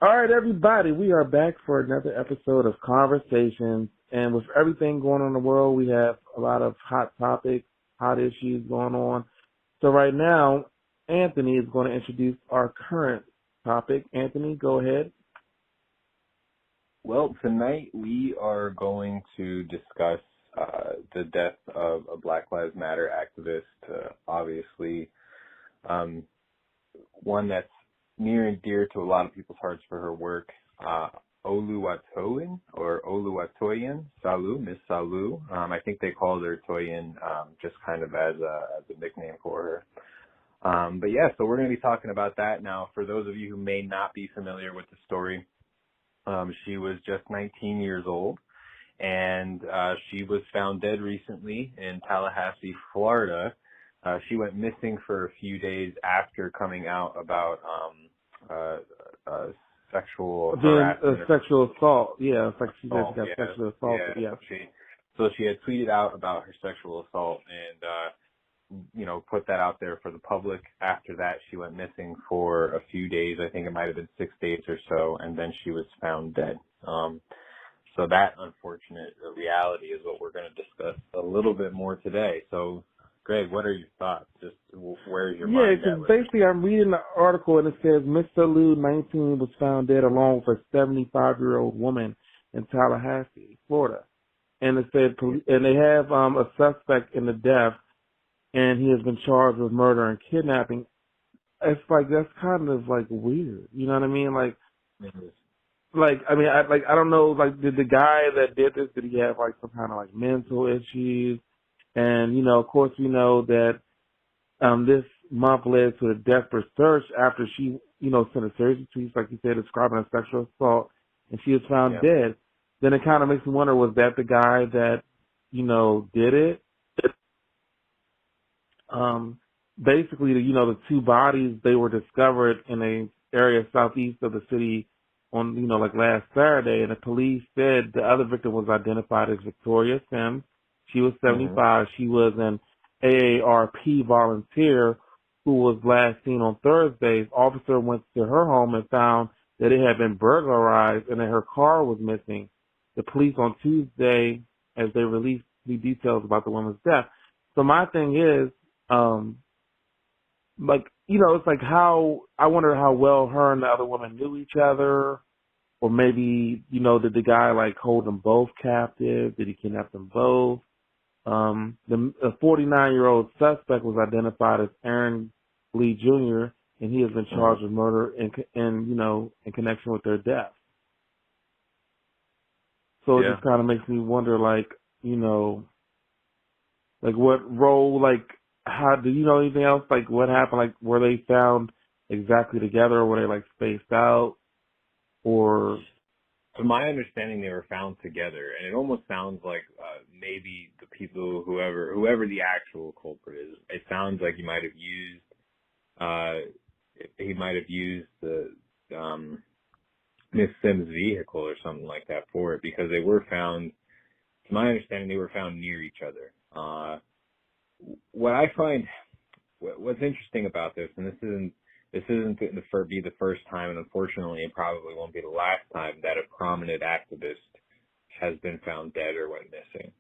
All right, everybody, we are back for another episode of Conversations. And with everything going on in the world, we have a lot of hot topics, hot issues going on. So right now, Anthony is going to introduce our current topic. Anthony, go ahead. Well, tonight we are going to discuss the death of a Black Lives Matter activist, obviously one that's near and dear to a lot of people's hearts for her work, Oluwatoyin or Oluwatoyin, Salu, Miss Salu. I think they called her Toyin just kind of as a nickname for her. But yeah, so we're going to be talking about that. Now, for those of you who may not be familiar with the story, she was just 19 years old, and she was found dead recently in Tallahassee, Florida. She went missing for a few days after coming out about sexual harassment. Sexual assault. Yeah, it's like she said she got sexually assaulted. Yeah. So she had tweeted out about her sexual assault and put that out there for the public. After that, she went missing for a few days. I think it might have been 6 days or so, and then she was found dead. So that unfortunate reality is what we're going to discuss a little bit more today. So, Greg, what are your thoughts? Just where's your mind at? Yeah, because basically I'm reading the article and it says Miss Salu, 19, was found dead along with a 75-year-old woman in Tallahassee, Florida. And it said, and they have a suspect in the death, and he has been charged with murder and kidnapping. It's like, that's kind of like weird. You know what I mean? Like, I don't know, like, did the guy that did this, did he have like some kind of like mental issues? And, of course we know that, this month led to a desperate search after she, sent a series of tweets, like you said, describing a sexual assault, and she was found dead. Then it kind of makes me wonder, was that the guy that, did it? Basically, the two bodies, they were discovered in a area southeast of the city on, like last Saturday, and the police said the other victim was identified as Victoria Sims. She was 75. Mm-hmm. She was an AARP volunteer who was last seen on Thursday. Officer went to her home and found that it had been burglarized and that her car was missing. The police on Tuesday, as they released the details about the woman's death. So my thing is, it's like how, I wonder how well her and the other woman knew each other, or maybe, did the guy like hold them both captive? Did he kidnap them both? The 49-year-old suspect was identified as Aaron Lee Jr., and he has been charged with murder in connection with their death. So it just kind of makes me wonder, like what role, like, how, do you know anything else? Like, what happened? Like, were they found exactly together, or were they, like, spaced out? Or... To my understanding, they were found together, and it almost sounds like maybe the people, whoever the actual culprit is, it sounds like he might have used the Miss Sims' vehicle or something like that for it, because they were found, to my understanding, they were found near each other. What I find, what's interesting about this, and this isn't the first time, and unfortunately it probably won't be the last time that a prominent activist has been found dead or went missing.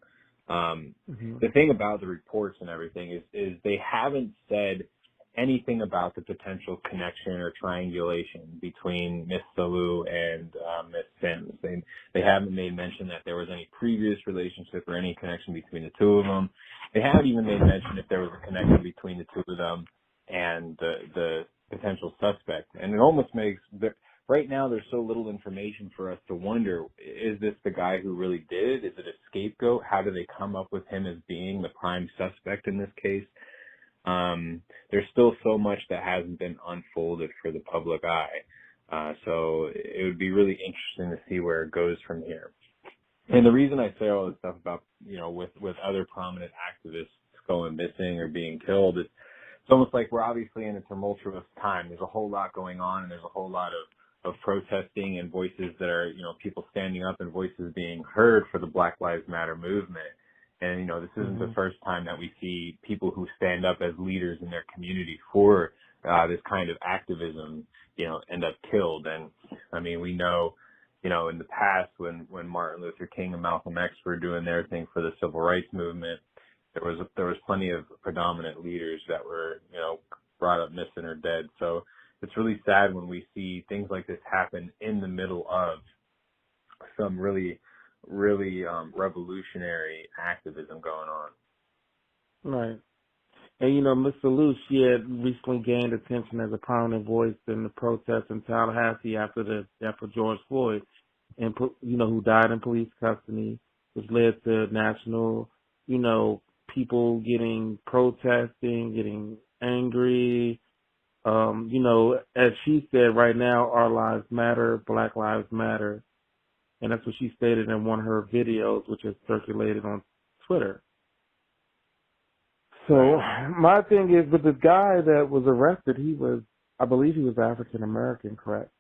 The thing about the reports and everything is they haven't said anything about the potential connection or triangulation between Miss Salu and Miss Sims. They haven't made mention that there was any previous relationship or any connection between the two of them. They haven't even made mention if there was a connection between the two of them and the potential suspect. And it almost makes, right now there's so little information for us to wonder, is this the guy who really did it? Is it a scapegoat? How do they come up with him as being the prime suspect in this case? There's still so much that hasn't been unfolded for the public eye. So it would be really interesting to see where it goes from here. And the reason I say all this stuff about, with other prominent activists going missing or being killed, it's almost like we're obviously in a tumultuous time. There's a whole lot going on, and there's a whole lot of protesting and voices that are, people standing up and voices being heard for the Black Lives Matter movement. And, this isn't the first time that we see people who stand up as leaders in their community for this kind of activism, end up killed. And I mean, we know, in the past when Martin Luther King and Malcolm X were doing their thing for the civil rights movement, there was plenty of predominant leaders that were, brought up missing or dead. So it's really sad when we see things like this happen in the middle of some really, really revolutionary activism going on. Right. And, Miss Salu, she had recently gained attention as a prominent voice in the protests in Tallahassee after the death of George Floyd, and, who died in police custody, which led to national, people protesting, getting angry. As she said, right now, our lives matter, Black Lives Matter. And that's what she stated in one of her videos, which is circulated on Twitter. So Right. my thing is, with the guy that was arrested, I believe he was African American, correct?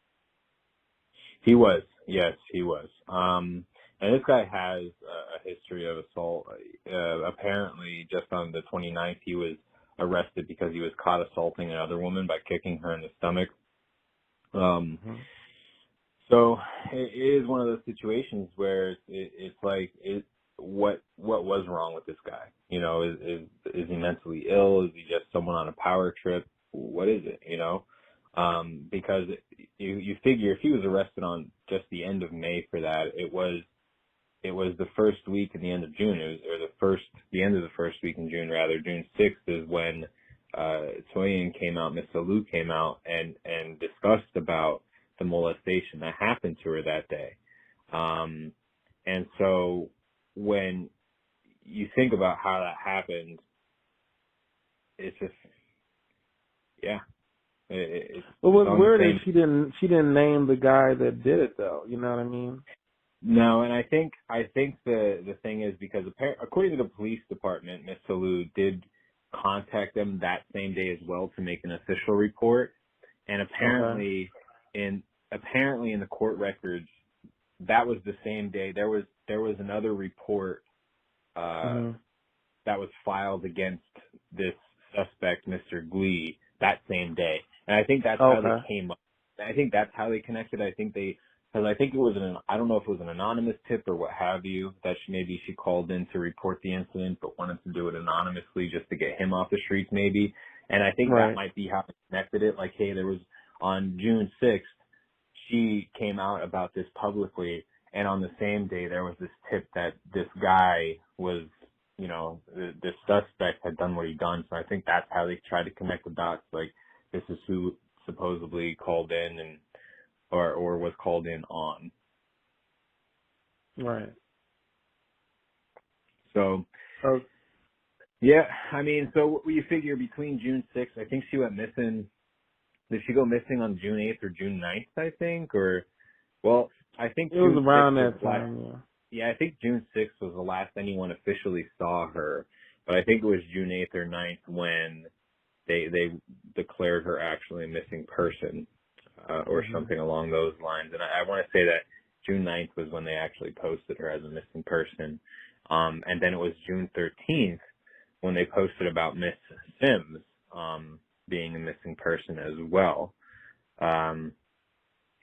He was. Yes, he was. And this guy has a history of assault. Apparently, just on the 29th, he was arrested because he was caught assaulting another woman by kicking her in the stomach. So it is one of those situations where it's like, what was wrong with this guy? Is he mentally ill? Is he just someone on a power trip? What is it? Because you figure if he was arrested on just the end of May for that, it was the first week in the end of June, the end of the first week in June rather. June 6th is when Toyin came out, Miss Salu came out and discussed about the molestation that happened to her that day. And so when you think about how that happened, it's just, yeah. Well, what's weird is she didn't name the guy that did it, though. You know what I mean? No, and I think the thing is because according to the police department, Miss Salu did contact them that same day as well to make an official report, and apparently in the court records, that was the same day. There was another report that was filed against this suspect, Mr. Glee, that same day, and I think that's how they came up. I think that's how they connected. Because I think it was I don't know if it was an anonymous tip or what have you, that maybe she called in to report the incident, but wanted to do it anonymously just to get him off the streets maybe. And I think that might be how they connected it. Like, hey, there was on June 6th, she came out about this publicly, and on the same day there was this tip that this guy was, this suspect had done what he'd done. So I think that's how they tried to connect the dots. Like, this is who supposedly called in and or was called in on. Right. So, yeah, I mean, so you figure between June 6th, I think she went missing. Did she go missing on June 8th or June 9th, I think? Or, well, I think it was around that time, yeah, I think June 6th was the last anyone officially saw her. But I think it was June 8th or 9th when they declared her actually a missing person. Or something along those lines. And I want to say that June 9th was when they actually posted her as a missing person. And then it was June 13th when they posted about Miss Sims being a missing person as well. And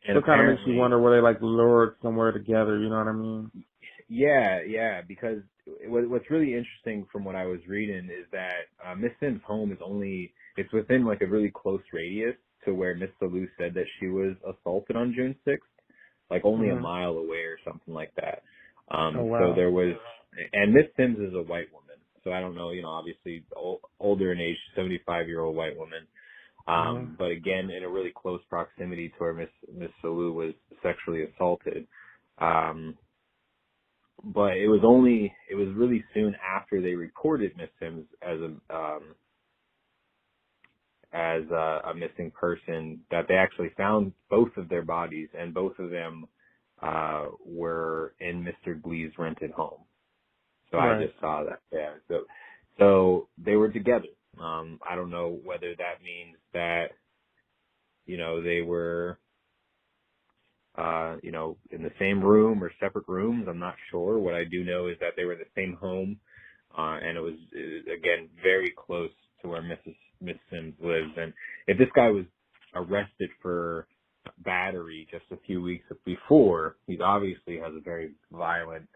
it kind of makes you wonder, were they lured somewhere together, you know what I mean? Yeah, because what's really interesting from what I was reading is that Miss Sims' home it's within a really close radius to where Miss Salu said that she was assaulted on June 6th, only a mile away or something like that. So there was, and Miss Sims is a white woman, so I don't know, obviously older in age, 75-year-old white woman. But again, in a really close proximity to where Miss Salu was sexually assaulted. But it was really soon after they reported Miss Sims as a missing person that they actually found both of their bodies, and both of them were in Mr. Glee's rented home. So I just saw that. Yeah. So they were together. I don't know whether that means that they were in the same room or separate rooms. I'm not sure. What I do know is that they were in the same home, and it was again very close to where Miss Sims lives. And if this guy was arrested for battery just a few weeks before, he obviously has a very violent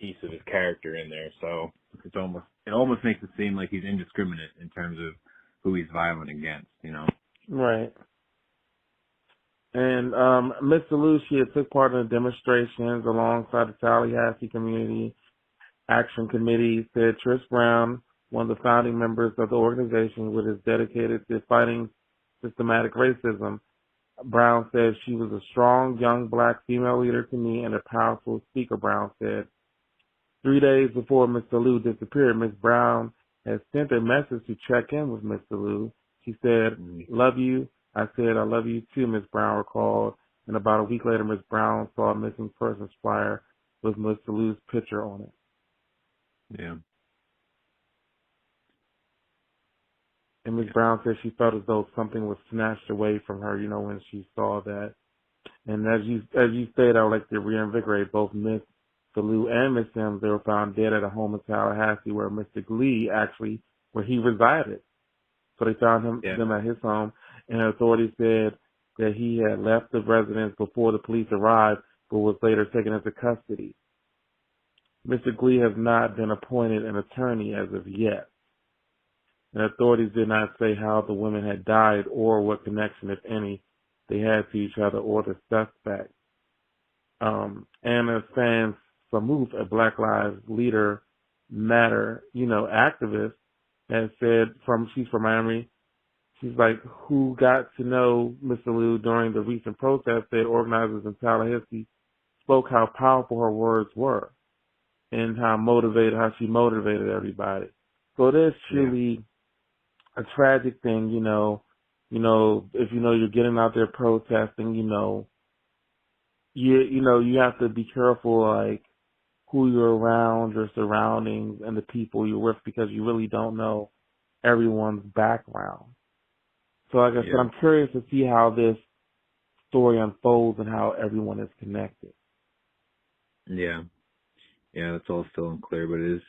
piece of his character in there. So it almost makes it seem like he's indiscriminate in terms of who he's violent against, you know? Right. And Miss Salu, she had took part in the demonstrations alongside the Tallahassee Community Action Committee, said Trish Brown, one of the founding members of the organization, which is dedicated to fighting systematic racism. Brown said she was a strong, young black female leader to me and a powerful speaker, Brown said. 3 days before Miss Salu disappeared, Miss Brown had sent a message to check in with Miss Salu. She said, "Love you." I said, "I love you too," Miss Brown recalled. And about a week later, Miss Brown saw a missing persons flyer with Miss Salu's picture on it. Yeah. And Miss Brown said she felt as though something was snatched away from her, you know, when she saw that. And as you said, I would like to reinvigorate both Miss Salu and Miss Sims. They were found dead at a home in Tallahassee where Mr. Glee where he resided. So they found them at his home, and authorities said that he had left the residence before the police arrived, but was later taken into custody. Mr. Glee has not been appointed an attorney as of yet. And authorities did not say how the women had died or what connection, if any, they had to each other or the suspect. Anna Sands Samuth, a Black Lives Matter, activist, has said she's from Miami. She's like, who got to know Miss Salu during the recent protest, said organizers in Tallahassee spoke how powerful her words were and how she motivated everybody. So it is truly a tragic thing, if you're getting out there protesting, you have to be careful, like, who you're around, your surroundings, and the people you're with, because you really don't know everyone's background. So like I said, I'm curious to see how this story unfolds and how everyone is connected. Yeah. Yeah, that's all still unclear, but it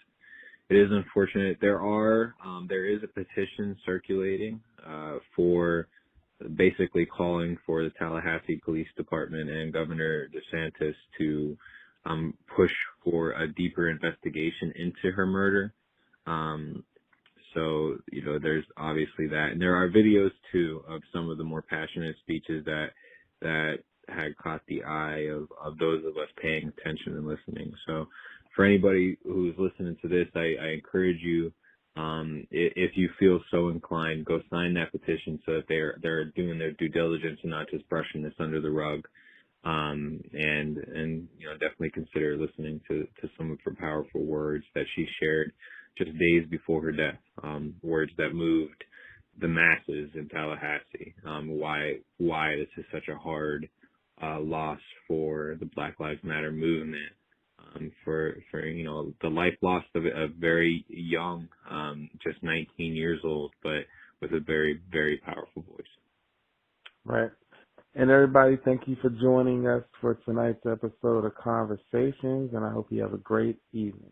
is unfortunate. There is a petition circulating for basically calling for the Tallahassee Police Department and Governor DeSantis to push for a deeper investigation into her murder. So, there's obviously that. And there are videos too of some of the more passionate speeches that had caught the eye of those of us paying attention and listening. So for anybody who's listening to this, I encourage you, if you feel so inclined, go sign that petition so that they're doing their due diligence and not just brushing this under the rug. And definitely consider listening to some of her powerful words that she shared just days before her death, words that moved the masses in Tallahassee. Why this is such a hard loss for the Black Lives Matter movement, for the life lost of a very young, just 19 years old, but with a very, very powerful voice. Right. And everybody, thank you for joining us for tonight's episode of Conversations, and I hope you have a great evening.